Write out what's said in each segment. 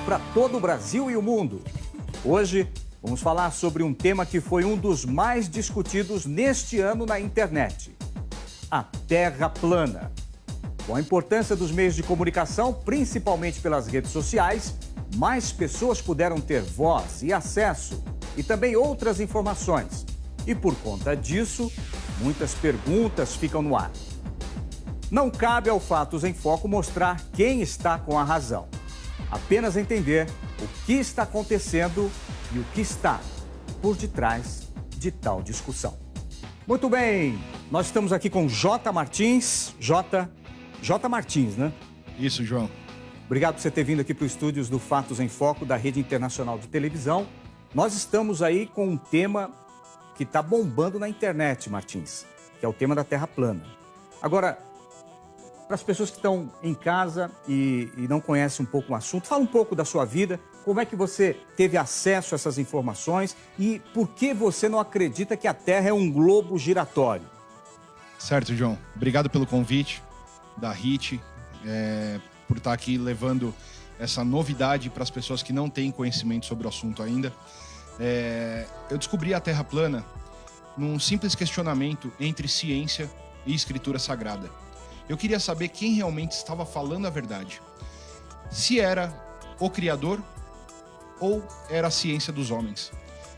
para todo o Brasil e o mundo. Hoje, vamos falar sobre um tema que foi um dos mais discutidos neste ano na internet: a Terra plana. Com a importância dos meios de comunicação, principalmente pelas redes sociais, mais pessoas puderam ter voz e acesso e também outras informações. E por conta disso, muitas perguntas ficam no ar. Não cabe ao Fatos em Foco mostrar quem está com a razão. Apenas entender o que está acontecendo e o que está por detrás de tal discussão. Muito bem, nós estamos aqui com J. Martins. J. Martins, né? Isso, João. Obrigado por você ter vindo aqui para os estúdios do Fatos em Foco, da Rede Internacional de Televisão. Nós estamos aí com um tema que está bombando na internet, Martins, que é o tema da Terra plana. Agora, para as pessoas que estão em casa e não conhecem um pouco o assunto, fala um pouco da sua vida, como é que você teve acesso a essas informações e por que você não acredita que a Terra é um globo giratório? Certo, João. Obrigado pelo convite da HIT, por estar aqui levando essa novidade para as pessoas que não têm conhecimento sobre o assunto ainda. Eu descobri a Terra plana num simples questionamento entre ciência e escritura sagrada. Eu queria saber quem realmente estava falando a verdade. Se era o Criador ou era a ciência dos homens.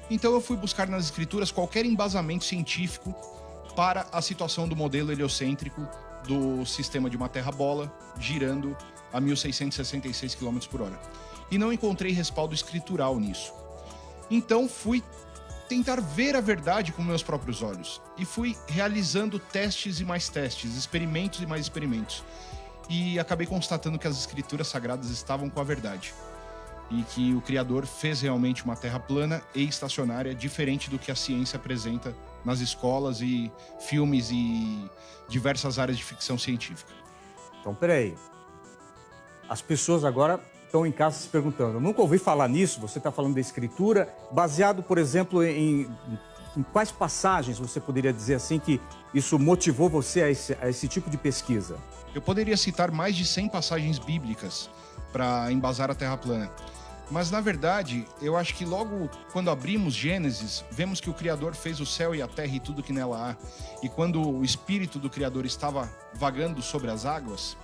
Então eu fui buscar nas escrituras qualquer embasamento científico para a situação do modelo heliocêntrico do sistema de uma Terra-bola girando a 1.666 km por hora. E não encontrei respaldo escritural nisso. Então fui tentar ver a verdade com meus próprios olhos. E fui realizando testes e mais testes, experimentos e mais experimentos. E acabei constatando que as escrituras sagradas estavam com a verdade. E que o Criador fez realmente uma Terra plana e estacionária, diferente do que a ciência apresenta nas escolas e filmes e diversas áreas de ficção científica. Então, peraí. As pessoas agora estão em casa se perguntando: eu nunca ouvi falar nisso, você está falando da escritura, baseado, por exemplo, em quais passagens você poderia dizer assim que isso motivou você a esse tipo de pesquisa? Eu poderia citar mais de 100 passagens bíblicas para embasar a Terra plana. Mas, na verdade, eu acho que logo quando abrimos Gênesis, vemos que o Criador fez o céu e a terra e tudo que nela há. E quando o Espírito do Criador estava vagando sobre as águas,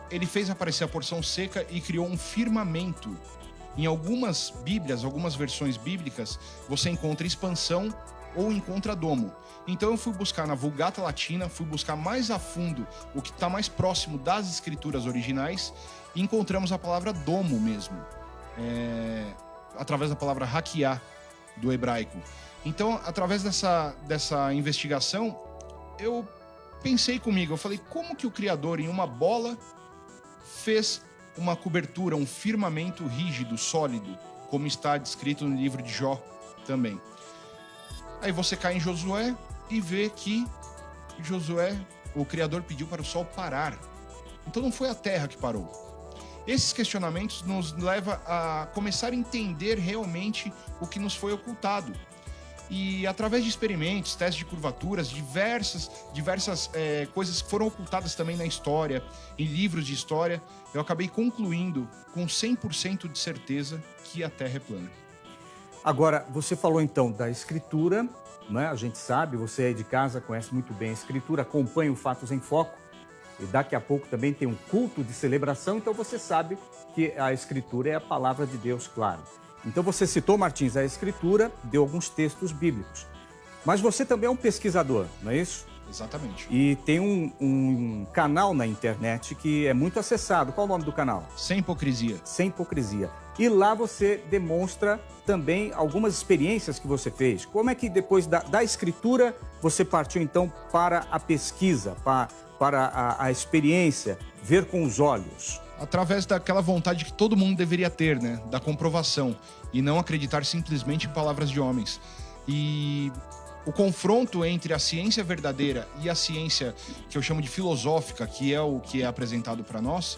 ele fez aparecer a porção seca e criou um firmamento. Em algumas Bíblias, algumas versões bíblicas, você encontra expansão ou encontra domo. Então eu fui buscar na Vulgata Latina, fui buscar mais a fundo o que está mais próximo das escrituras originais e encontramos a palavra domo mesmo, através da palavra hakiá, do hebraico. Então, através dessa investigação, eu pensei comigo, eu falei, como que o Criador, em uma bola, fez uma cobertura, um firmamento rígido, sólido, como está descrito no livro de Jó também. Aí você cai em Josué e vê que Josué, o Criador pediu para o sol parar. Então não foi a terra que parou. Esses questionamentos nos levam a começar a entender realmente o que nos foi ocultado. E através de experimentos, testes de curvaturas, diversas coisas que foram ocultadas também na história, em livros de história, eu acabei concluindo com 100% de certeza que a Terra é plana. Agora, você falou então da escritura, né? A gente sabe, você aí de casa conhece muito bem a escritura, acompanha o Fatos em Foco, e daqui a pouco também tem um culto de celebração, então você sabe que a escritura é a palavra de Deus, claro. Então você citou, Martins, a escritura, deu alguns textos bíblicos. Mas você também é um pesquisador, não é isso? Exatamente. E tem um canal na internet que é muito acessado. Qual é o nome do canal? Sem Hipocrisia. Sem Hipocrisia. E lá você demonstra também algumas experiências que você fez. Como é que depois da escritura você partiu então para a pesquisa, para a experiência, ver com os olhos? Através daquela vontade que todo mundo deveria ter, né? Da comprovação. E não acreditar simplesmente em palavras de homens. E o confronto entre a ciência verdadeira e a ciência que eu chamo de filosófica, que é o que é apresentado para nós,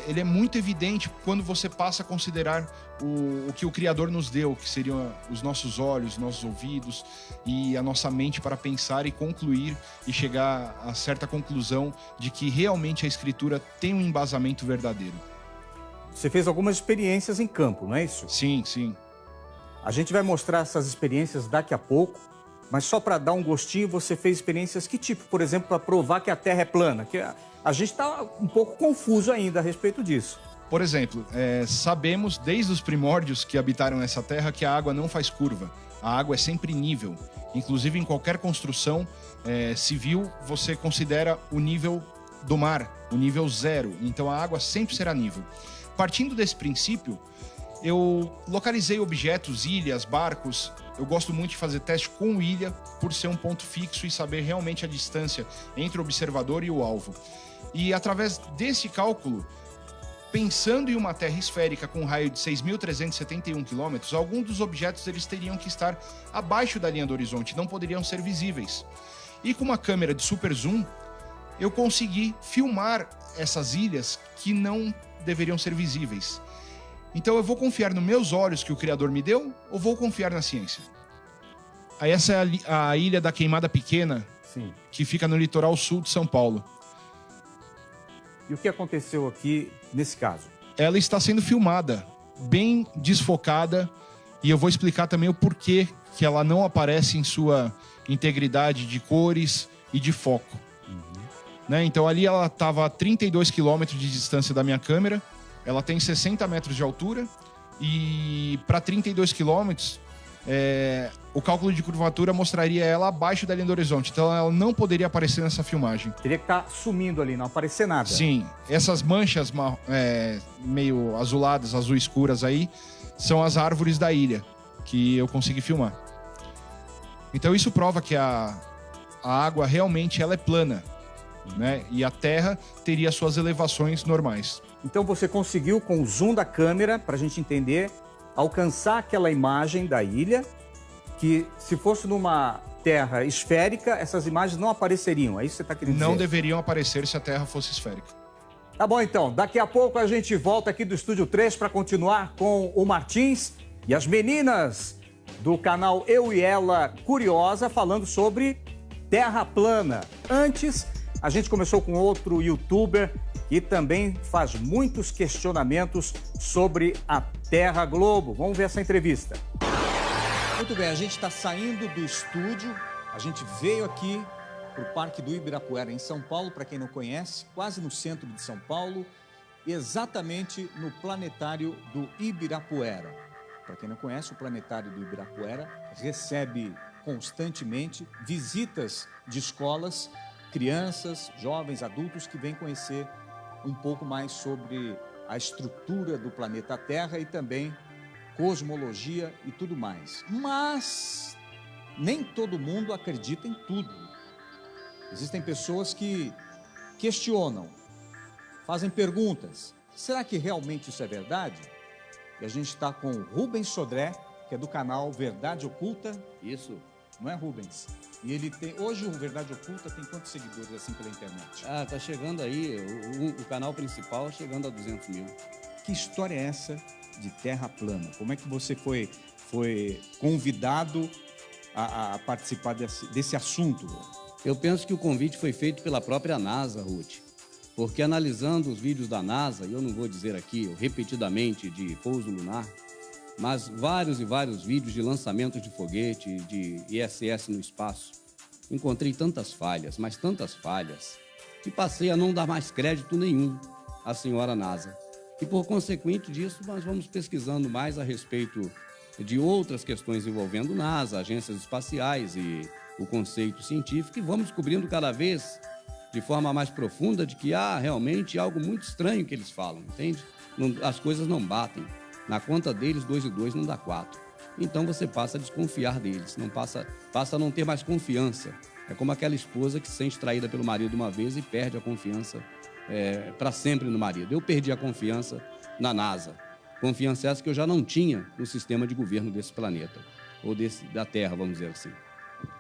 ele é muito evidente quando você passa a considerar o que o Criador nos deu, que seriam os nossos olhos, nossos ouvidos e a nossa mente para pensar e concluir e chegar a certa conclusão de que realmente a Escritura tem um embasamento verdadeiro. Você fez algumas experiências em campo, não é isso? Sim, sim. A gente vai mostrar essas experiências daqui a pouco, mas só para dar um gostinho, você fez experiências que tipo? Por exemplo, para provar que a Terra é plana, que a gente está um pouco confuso ainda a respeito disso. Por exemplo, sabemos desde os primórdios que habitaram essa terra que a água não faz curva. A água é sempre nível. Inclusive, em qualquer construção civil, você considera o nível do mar, o nível zero. Então, a água sempre será nível. Partindo desse princípio, eu localizei objetos, ilhas, barcos. Eu gosto muito de fazer teste com ilha, por ser um ponto fixo e saber realmente a distância entre o observador e o alvo. E através desse cálculo, pensando em uma terra esférica com um raio de 6.371 quilômetros, alguns dos objetos eles teriam que estar abaixo da linha do horizonte, não poderiam ser visíveis. E com uma câmera de super zoom, eu consegui filmar essas ilhas que não deveriam ser visíveis. Então eu vou confiar nos meus olhos que o Criador me deu ou vou confiar na ciência? Aí essa é a ilha da Queimada Pequena, Sim. que fica no litoral sul de São Paulo. E o que aconteceu aqui nesse caso? Ela está sendo filmada, bem desfocada, e eu vou explicar também o porquê que ela não aparece em sua integridade de cores e de foco. Né? Então ali ela estava a 32 quilômetros de distância da minha câmera, ela tem 60 metros de altura, e para 32 quilômetros, o cálculo de curvatura mostraria ela abaixo da linha do horizonte, então ela não poderia aparecer nessa filmagem. Teria que estar sumindo ali, não aparecer nada. Sim, essas manchas meio azuladas, azul escuras aí, são as árvores da ilha que eu consegui filmar. Então isso prova que a água realmente ela é plana, né? E a Terra teria suas elevações normais. Então você conseguiu, com o zoom da câmera, para a gente entender, alcançar aquela imagem da ilha, que se fosse numa terra esférica, essas imagens não apareceriam. É isso que você está querendo dizer? Não deveriam aparecer se a Terra fosse esférica. Tá bom, então. Daqui a pouco a gente volta aqui do Estúdio 3 para continuar com o Martins e as meninas do canal Eu e Ela Curiosa falando sobre terra plana. Antes, a gente começou com outro youtuber que também faz muitos questionamentos sobre a Terra Globo. Vamos ver essa entrevista. Muito bem, a gente está saindo do estúdio, a gente veio aqui para o Parque do Ibirapuera, em São Paulo, para quem não conhece, quase no centro de São Paulo, exatamente no planetário do Ibirapuera. Para quem não conhece, o planetário do Ibirapuera recebe constantemente visitas de escolas, crianças, jovens, adultos que vêm conhecer um pouco mais sobre a estrutura do planeta Terra e também cosmologia e tudo mais. Mas nem todo mundo acredita em tudo. Existem pessoas que questionam, fazem perguntas. Será que realmente isso é verdade? E a gente está com o Rubens Sodré, que é do canal Verdade Oculta. Isso. Não é, Rubens? E ele tem... Hoje o Verdade Oculta tem quantos seguidores assim pela internet? Tá chegando aí, o canal principal chegando a 200 mil. Que história é essa de terra plana? Como é que você foi convidado a participar desse assunto? Eu penso que o convite foi feito pela própria NASA, Ruth. Porque analisando os vídeos da NASA, e eu não vou dizer aqui repetidamente de pouso lunar, mas vários e vários vídeos de lançamento de foguete, de ISS no espaço, encontrei tantas falhas, mas tantas falhas, que passei a não dar mais crédito nenhum à senhora NASA. E por consequente disso, nós vamos pesquisando mais a respeito de outras questões envolvendo NASA, agências espaciais e o conceito científico, e vamos descobrindo cada vez de forma mais profunda de que há realmente algo muito estranho que eles falam, entende? As coisas não batem. Na conta deles, 2 e 2 não dá 4. Então você passa a desconfiar deles, passa a não ter mais confiança. É como aquela esposa que se sente traída pelo marido uma vez e perde a confiança para sempre no marido. Eu perdi a confiança na NASA. Confiança essa que eu já não tinha no sistema de governo desse planeta, ou da Terra, vamos dizer assim.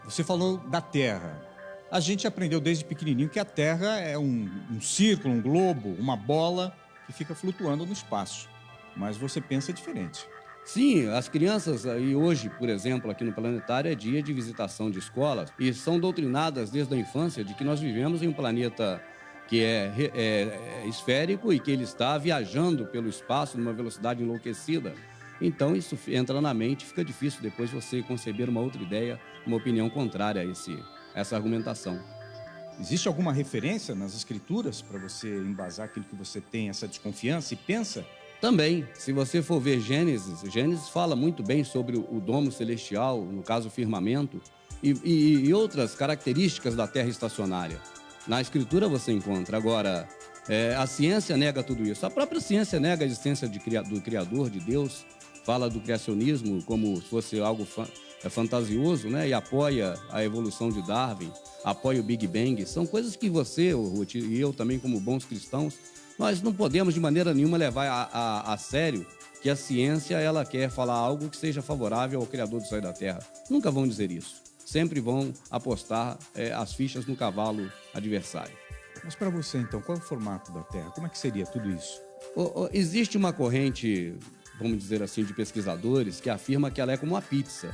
Você falou da Terra. A gente aprendeu desde pequenininho que a Terra é um círculo, um globo, uma bola que fica flutuando no espaço. Mas você pensa diferente. Sim, as crianças, e hoje, por exemplo, aqui no planetário, é dia de visitação de escolas, e são doutrinadas desde a infância de que nós vivemos em um planeta que é esférico e que ele está viajando pelo espaço numa velocidade enlouquecida. Então, isso entra na mente, fica difícil depois você conceber uma outra ideia, uma opinião contrária a essa argumentação. Existe alguma referência nas escrituras para você embasar aquilo que você tem, essa desconfiança e pensa? Também, se você for ver Gênesis fala muito bem sobre o domo celestial, no caso o firmamento, e outras características da Terra estacionária. Na Escritura você encontra. Agora, a ciência nega tudo isso. A própria ciência nega a existência do Criador, de Deus, fala do criacionismo como se fosse algo fantasioso, né? E apoia a evolução de Darwin, apoia o Big Bang. São coisas que você, Ruth, e eu também, como bons cristãos, nós não podemos de maneira nenhuma levar a sério que a ciência ela quer falar algo que seja favorável ao Criador do céu e da terra. Nunca vão dizer isso. Sempre vão apostar as fichas no cavalo adversário. Mas para você, então, qual é o formato da Terra? Como é que seria tudo isso? Existe uma corrente, vamos dizer assim, de pesquisadores que afirma que ela é como uma pizza.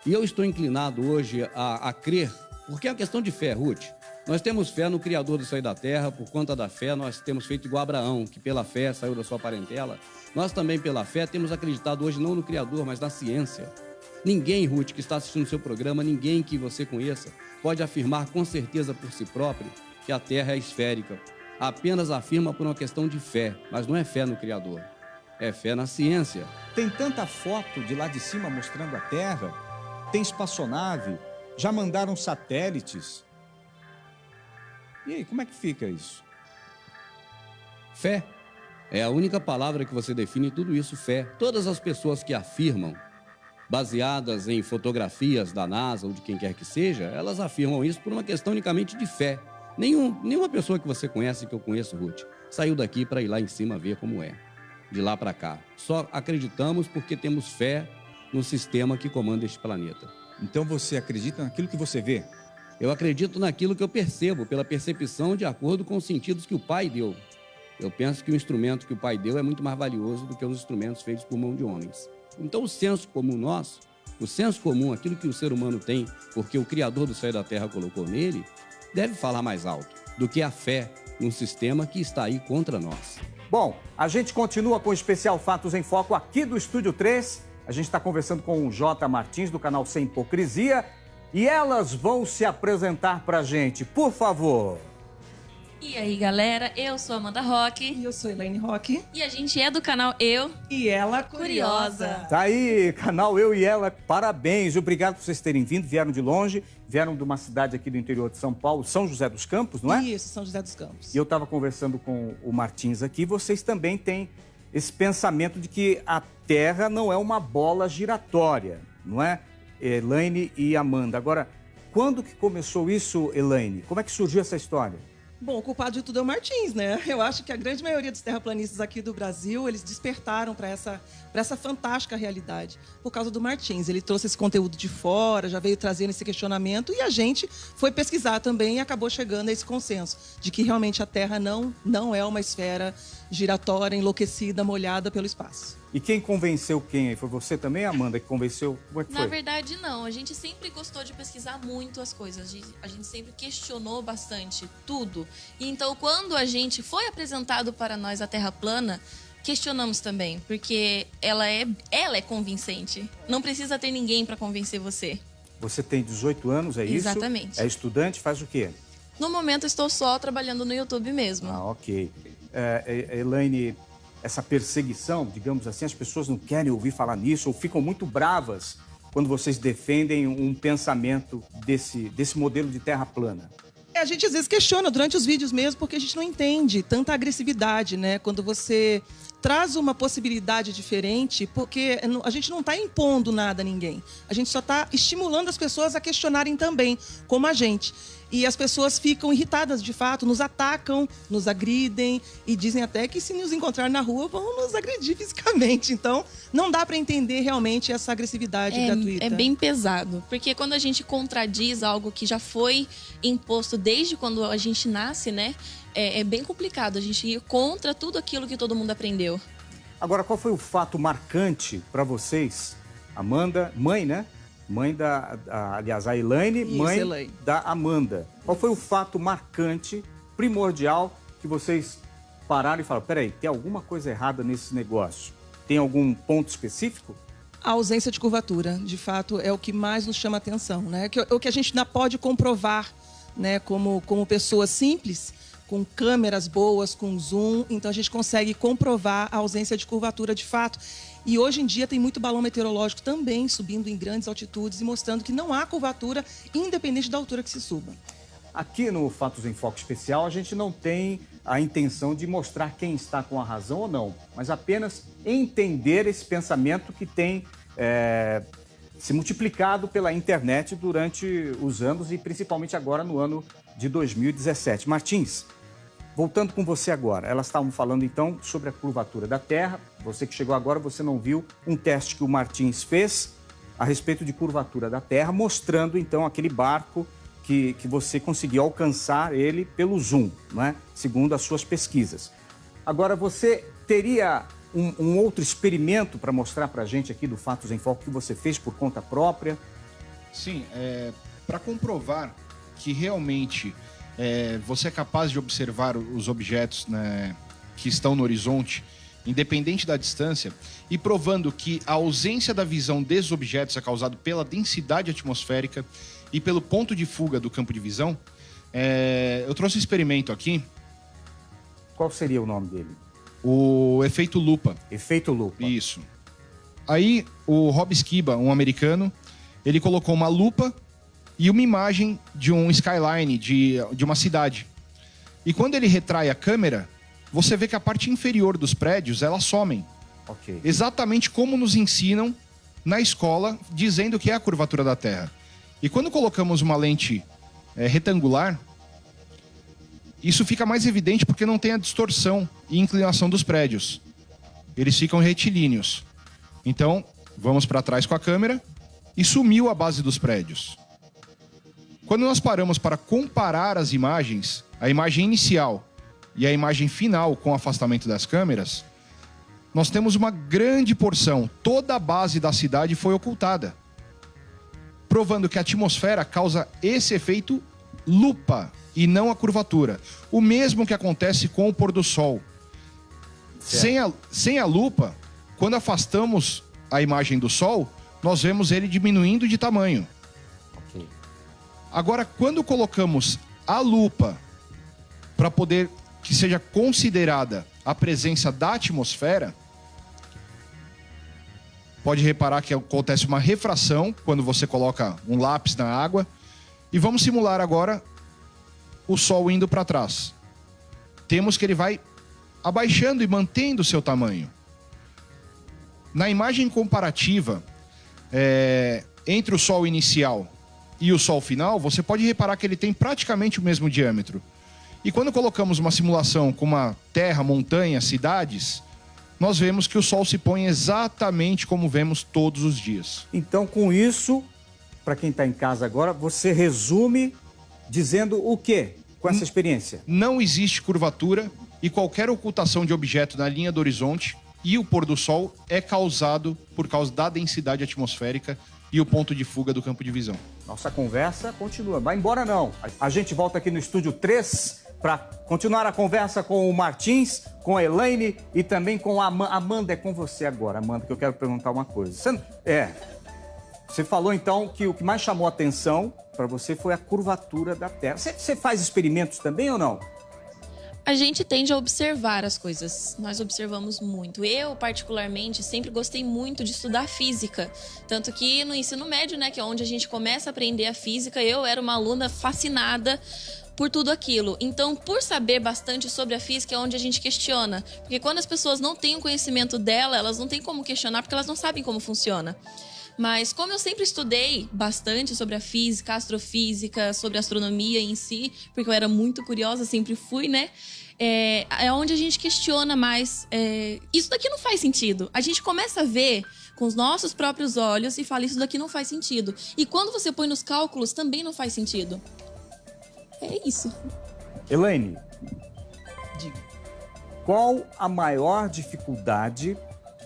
E eu estou inclinado hoje a crer, porque é uma questão de fé, Ruth. Nós temos fé no Criador do céu e da terra, por conta da fé nós temos feito igual Abraão, que pela fé saiu da sua parentela. Nós também, pela fé, temos acreditado hoje não no Criador, mas na ciência. Ninguém, Ruth, que está assistindo o seu programa, ninguém que você conheça, pode afirmar com certeza por si próprio que a Terra é esférica. Apenas afirma por uma questão de fé, mas não é fé no Criador. É fé na ciência. Tem tanta foto de lá de cima mostrando a Terra, tem espaçonave, já mandaram satélites. E aí, como é que fica isso? Fé. É a única palavra que você define tudo isso, fé. Todas as pessoas que afirmam, baseadas em fotografias da NASA ou de quem quer que seja, elas afirmam isso por uma questão unicamente de fé. Nenhuma pessoa que você conhece, que eu conheço, Ruth, saiu daqui para ir lá em cima ver como é, de lá para cá. Só acreditamos porque temos fé no sistema que comanda este planeta. Então você acredita naquilo que você vê? Eu acredito naquilo que eu percebo, pela percepção de acordo com os sentidos que o Pai deu. Eu penso que o instrumento que o Pai deu é muito mais valioso do que os instrumentos feitos por mão de homens. Então o senso comum nosso, o senso comum, aquilo que o ser humano tem, porque o Criador do céu e da terra colocou nele, deve falar mais alto do que a fé num sistema que está aí contra nós. Bom, a gente continua com o especial Fatos em Foco aqui do Estúdio 3. A gente está conversando com o J. Martins, do canal Sem Hipocrisia. E elas vão se apresentar pra gente, por favor. E aí, galera, eu sou Amanda Roque. E eu sou Elaine Roque. E a gente é do canal Eu E Ela Curiosa. Tá aí, canal Eu e Ela, parabéns. Obrigado por vocês terem vindo, vieram de longe, vieram de uma cidade aqui do interior de São Paulo, São José dos Campos, não é? Isso, São José dos Campos. E eu estava conversando com o Martins aqui, vocês também têm esse pensamento de que a Terra não é uma bola giratória, não é? Elaine e Amanda. Agora, quando que começou isso, Elaine? Como é que surgiu essa história? Bom, o culpado de tudo é o Martins, né? Eu acho que a grande maioria dos terraplanistas aqui do Brasil, eles despertaram para essa fantástica realidade por causa do Martins. Ele trouxe esse conteúdo de fora, já veio trazendo esse questionamento e a gente foi pesquisar também e acabou chegando a esse consenso de que realmente a Terra não é uma esfera giratória, enlouquecida, molhada pelo espaço. E quem convenceu quem? Foi você também, Amanda, que convenceu? Como é que foi? Na verdade, não. A gente sempre gostou de pesquisar muito as coisas. A gente sempre questionou bastante tudo. E então, quando a gente foi apresentado para nós a Terra plana, questionamos também. Porque ela é convincente. Não precisa ter ninguém para convencer você. Você tem 18 anos, é isso? Exatamente. É estudante, faz o quê? No momento, estou só trabalhando no YouTube mesmo. Ah, ok. Elaine, essa perseguição, digamos assim, as pessoas não querem ouvir falar nisso ou ficam muito bravas quando vocês defendem um pensamento desse modelo de terra plana. A gente às vezes questiona durante os vídeos mesmo, porque a gente não entende tanta agressividade, né? Quando você traz uma possibilidade diferente, porque a gente não está impondo nada a ninguém. A gente só está estimulando as pessoas a questionarem também, como a gente. E as pessoas ficam irritadas, de fato, nos atacam, nos agridem e dizem até que se nos encontrar na rua vão nos agredir fisicamente. Então, não dá para entender realmente essa agressividade gratuita. É bem pesado, porque quando a gente contradiz algo que já foi imposto desde quando a gente nasce, né? É bem complicado a gente ir contra tudo aquilo que todo mundo aprendeu. Agora, qual foi o fato marcante para vocês? Amanda, mãe, né? Mãe aliás, a Elaine, Isso, mãe Elaine. da Amanda. Qual foi o fato marcante, primordial, que vocês pararam e falaram, peraí, tem alguma coisa errada nesse negócio? Tem algum ponto específico? A ausência de curvatura, de fato, é o que mais nos chama a atenção, né? O que a gente ainda pode comprovar, né, como pessoas simples, com câmeras boas, com zoom, então a gente consegue comprovar a ausência de curvatura de fato. E hoje em dia tem muito balão meteorológico também subindo em grandes altitudes e mostrando que não há curvatura, independente da altura que se suba. Aqui no Fatos em Foco Especial, a gente não tem a intenção de mostrar quem está com a razão ou não, mas apenas entender esse pensamento que tem se multiplicado pela internet durante os anos e principalmente agora no ano de 2017. Martins, voltando com você agora, elas estavam falando então sobre a curvatura da Terra. Você que chegou agora, você não viu um teste que o Martins fez a respeito de curvatura da Terra, mostrando então aquele barco que você conseguiu alcançar ele pelo zoom, não é? Segundo as suas pesquisas. Agora, você teria um outro experimento para mostrar para a gente aqui do Fatos em Foco que você fez por conta própria? Sim, para comprovar que realmente você é capaz de observar os objetos, né, que estão no horizonte, independente da distância, e provando que a ausência da visão desses objetos é causada pela densidade atmosférica e pelo ponto de fuga do campo de visão, eu trouxe um experimento aqui. Qual seria o nome dele? O efeito lupa. Efeito lupa. Isso. Aí, o Rob Skiba, um americano, ele colocou uma lupa e uma imagem de um skyline, de uma cidade. E quando ele retrai a câmera, você vê que a parte inferior dos prédios, elas somem. Ok. Exatamente como nos ensinam na escola, dizendo que é a curvatura da Terra. E quando colocamos uma lente retangular, isso fica mais evidente porque não tem a distorção e inclinação dos prédios. Eles ficam retilíneos. Então, vamos para trás com a câmera e sumiu a base dos prédios. Quando nós paramos para comparar as imagens, a imagem inicial e a imagem final com o afastamento das câmeras, nós temos uma grande porção, toda a base da cidade foi ocultada, provando que a atmosfera causa esse efeito lupa e não a curvatura. O mesmo que acontece com o pôr do sol. Sem a lupa, quando afastamos a imagem do sol, nós vemos ele diminuindo de tamanho. Ok. Agora, quando colocamos a lupa para poder que seja considerada a presença da atmosfera, pode reparar que acontece uma refração quando você coloca um lápis na água. E vamos simular agora o Sol indo para trás. Temos que ele vai abaixando e mantendo o seu tamanho. Na imagem comparativa entre o Sol inicial e o Sol final, você pode reparar que ele tem praticamente o mesmo diâmetro. E quando colocamos uma simulação com uma terra, montanha, cidades, nós vemos que o Sol se põe exatamente como vemos todos os dias. Então, com isso, para quem está em casa agora, você resume dizendo o quê com essa experiência? Não existe curvatura e qualquer ocultação de objeto na linha do horizonte e o pôr do sol é causado por causa da densidade atmosférica e o ponto de fuga do campo de visão. Nossa conversa continua. Vai embora não. A gente volta aqui no estúdio 3 para continuar a conversa com o Martins, com a Elaine e também com a Amanda. É com você agora, Amanda, que eu quero perguntar uma coisa. Você falou então que o que mais chamou a atenção para você foi a curvatura da Terra. Você faz experimentos também ou não? A gente tende a observar as coisas. Nós observamos muito. Eu, particularmente, sempre gostei muito de estudar física. Tanto que no ensino médio, né, que é onde a gente começa a aprender a física, eu era uma aluna fascinada por tudo aquilo. Então, por saber bastante sobre a física, é onde a gente questiona. Porque quando as pessoas não têm o conhecimento dela, elas não têm como questionar, porque elas não sabem como funciona. Mas como eu sempre estudei bastante sobre a física, astrofísica, sobre a astronomia em si, porque eu era muito curiosa, sempre fui, né? É onde a gente questiona mais. Isso daqui não faz sentido. A gente começa a ver com os nossos próprios olhos e fala, isso daqui não faz sentido. E quando você põe nos cálculos, também não faz sentido. É isso. Elaine, Diga. qual a maior dificuldade,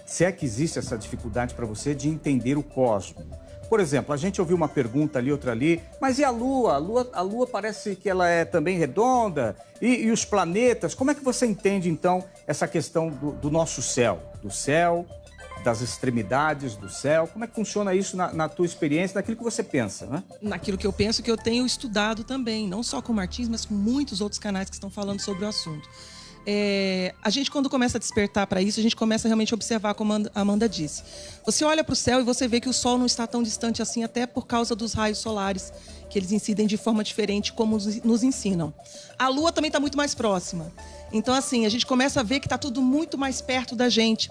se é que existe essa dificuldade para você, de entender o cosmos? Por exemplo, a gente ouviu uma pergunta ali, outra ali, mas e a Lua? A Lua parece que ela é também redonda. E os planetas? Como é que você entende, então, essa questão do nosso céu? Do céu, das extremidades do céu? Como é que funciona isso na tua experiência, naquilo que você pensa, né? Naquilo que eu penso, que eu tenho estudado também, não só com o Martins, mas com muitos outros canais que estão falando sobre o assunto. A gente, quando começa a despertar para isso, a gente começa realmente a observar, como a Amanda disse. Você olha para o céu e você vê que o Sol não está tão distante assim, até por causa dos raios solares, que eles incidem de forma diferente, como nos ensinam. A Lua também está muito mais próxima. Então, assim, a gente começa a ver que está tudo muito mais perto da gente.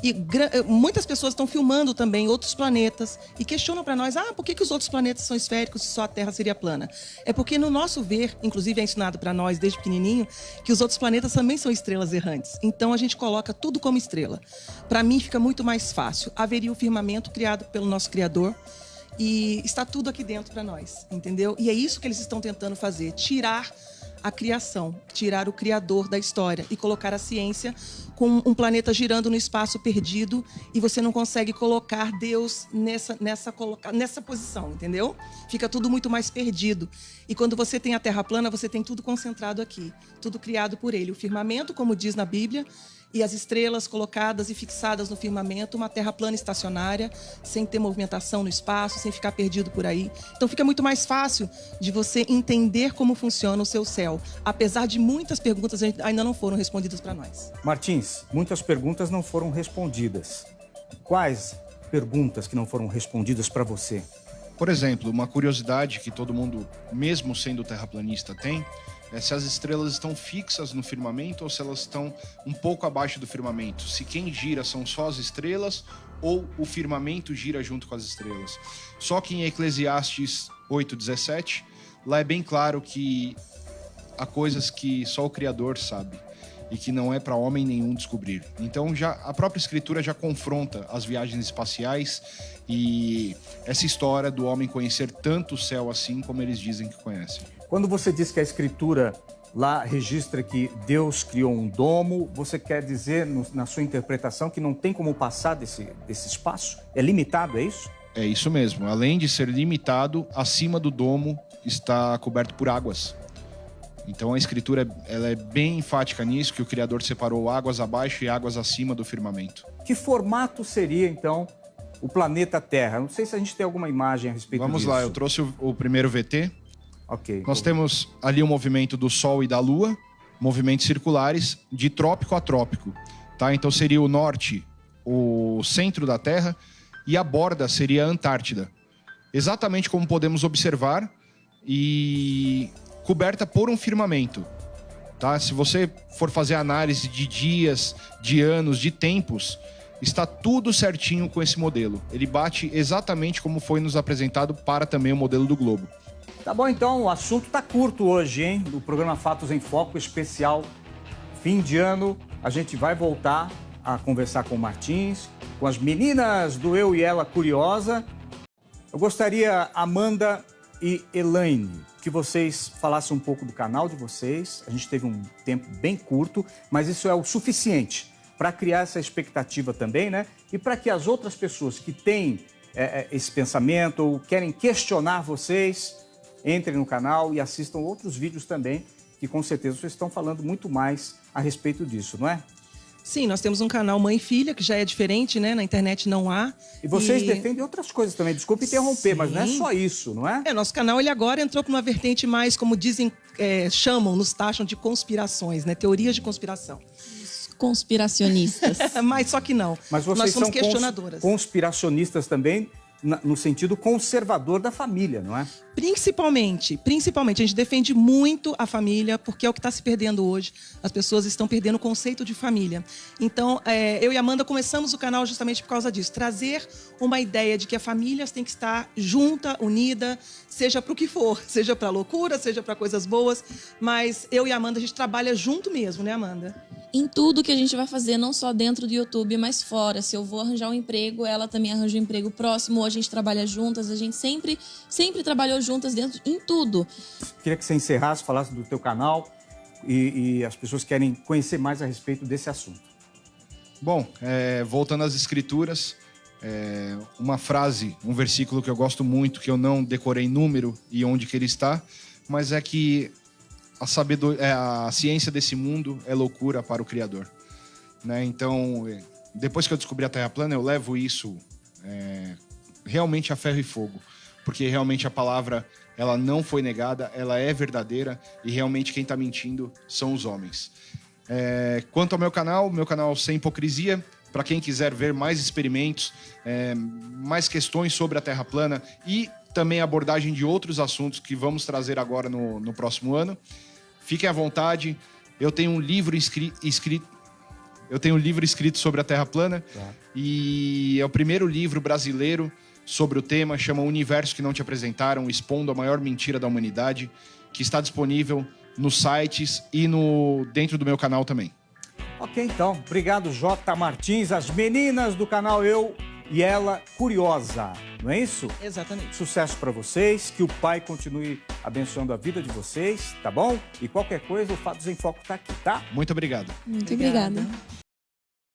E muitas pessoas estão filmando também outros planetas e questionam para nós, por que os outros planetas são esféricos se só a Terra seria plana? É porque no nosso ver, inclusive é ensinado para nós desde pequenininho, que os outros planetas também são estrelas errantes. Então a gente coloca tudo como estrela. Para mim fica muito mais fácil. Haveria o firmamento criado pelo nosso Criador e está tudo aqui dentro para nós, entendeu? E é isso que eles estão tentando fazer, tirar a criação, tirar o criador da história e colocar a ciência com um planeta girando no espaço perdido e você não consegue colocar Deus nessa posição, entendeu? Fica tudo muito mais perdido. E quando você tem a Terra plana, você tem tudo concentrado aqui, tudo criado por ele. O firmamento, como diz na Bíblia, e as estrelas colocadas e fixadas no firmamento, uma terra plana estacionária, sem ter movimentação no espaço, sem ficar perdido por aí. Então fica muito mais fácil de você entender como funciona o seu céu, apesar de muitas perguntas ainda não foram respondidas para nós. Martins, muitas perguntas não foram respondidas. Quais perguntas que não foram respondidas para você? Por exemplo, uma curiosidade que todo mundo, mesmo sendo terraplanista, tem é se as estrelas estão fixas no firmamento ou se elas estão um pouco abaixo do firmamento. Se quem gira são só as estrelas ou o firmamento gira junto com as estrelas. Só que em Eclesiastes 8:17, lá é bem claro que há coisas que só o Criador sabe e que não é para homem nenhum descobrir. Então a própria Escritura já confronta as viagens espaciais e essa história do homem conhecer tanto o céu assim como eles dizem que conhecem. Quando você diz que a Escritura lá registra que Deus criou um domo, você quer dizer, na sua interpretação, que não tem como passar desse espaço? É limitado, é isso? É isso mesmo. Além de ser limitado, acima do domo está coberto por águas. Então a Escritura ela é bem enfática nisso, que o Criador separou águas abaixo e águas acima do firmamento. Que formato seria, então, o planeta Terra? Não sei se a gente tem alguma imagem a respeito disso. Vamos lá, eu trouxe o primeiro VT. Ok. Nós temos ali o movimento do Sol e da Lua, movimentos circulares de trópico a trópico. Tá? Então seria o norte, o centro da Terra, e a borda seria a Antártida. Exatamente como podemos observar, e coberta por um firmamento. Tá? Se você for fazer análise de dias, de anos, de tempos, está tudo certinho com esse modelo. Ele bate exatamente como foi nos apresentado para também o modelo do globo. Tá bom, então, o assunto tá curto hoje, hein? Do programa Fatos em Foco especial fim de ano. A gente vai voltar a conversar com o Martins, com as meninas do Eu e Ela Curiosa. Eu gostaria, Amanda e Elaine, que vocês falassem um pouco do canal de vocês. A gente teve um tempo bem curto, mas isso é o suficiente para criar essa expectativa também, né? E para que as outras pessoas que têm esse pensamento ou querem questionar vocês, entrem no canal e assistam outros vídeos também, que com certeza vocês estão falando muito mais a respeito disso, não é? Sim, nós temos um canal Mãe e Filha, que já é diferente, né? Na internet não há. E vocês defendem outras coisas também, desculpe interromper, mas não é só isso, não é? Nosso canal ele agora entrou para uma vertente mais, como dizem, nos taxam de conspirações, né? Teorias de conspiração. Conspiracionistas. Mas só que não. Mas vocês nós somos são questionadoras. Conspiracionistas também, no sentido conservador da família, não é? Principalmente, a gente defende muito a família, porque é o que está se perdendo hoje. As pessoas estão perdendo o conceito de família. Então, eu e a Amanda começamos o canal justamente por causa disso. Trazer uma ideia de que a família tem que estar junta, unida, seja para o que for. Seja para loucura, seja para coisas boas. Mas eu e a Amanda, a gente trabalha junto mesmo, né, Amanda? Em tudo que a gente vai fazer, não só dentro do YouTube, mas fora. Se eu vou arranjar um emprego, ela também arranja um emprego próximo, ou a gente trabalha juntas, a gente sempre trabalhou juntas em tudo. Queria que você encerrasse, falasse do teu canal e as pessoas querem conhecer mais a respeito desse assunto. Bom, voltando às escrituras, uma frase, um versículo que eu gosto muito, que eu não decorei número e onde que ele está, mas é que a ciência desse mundo é loucura para o Criador. Né? Então, depois que eu descobri a Terra plana, eu levo isso realmente a ferro e fogo, porque realmente a palavra ela não foi negada, ela é verdadeira e realmente quem está mentindo são os homens. Quanto ao meu canal Sem Hipocrisia, para quem quiser ver mais experimentos, mais questões sobre a Terra plana e também abordagem de outros assuntos que vamos trazer agora no próximo ano, fiquem à vontade. Eu tenho um livro escrito sobre a Terra plana, e é o primeiro livro brasileiro sobre o tema, chama O Universo que Não Te Apresentaram, expondo a maior mentira da humanidade, que está disponível nos sites e dentro do meu canal também. Ok, então. Obrigado, J. Martins. As meninas do canal Eu e Ela Curiosa. Não é isso? Exatamente. Sucesso para vocês. Que o Pai continue abençoando a vida de vocês, tá bom? E qualquer coisa, o Fatos em Foco tá aqui, tá? Muito obrigado. Muito obrigada.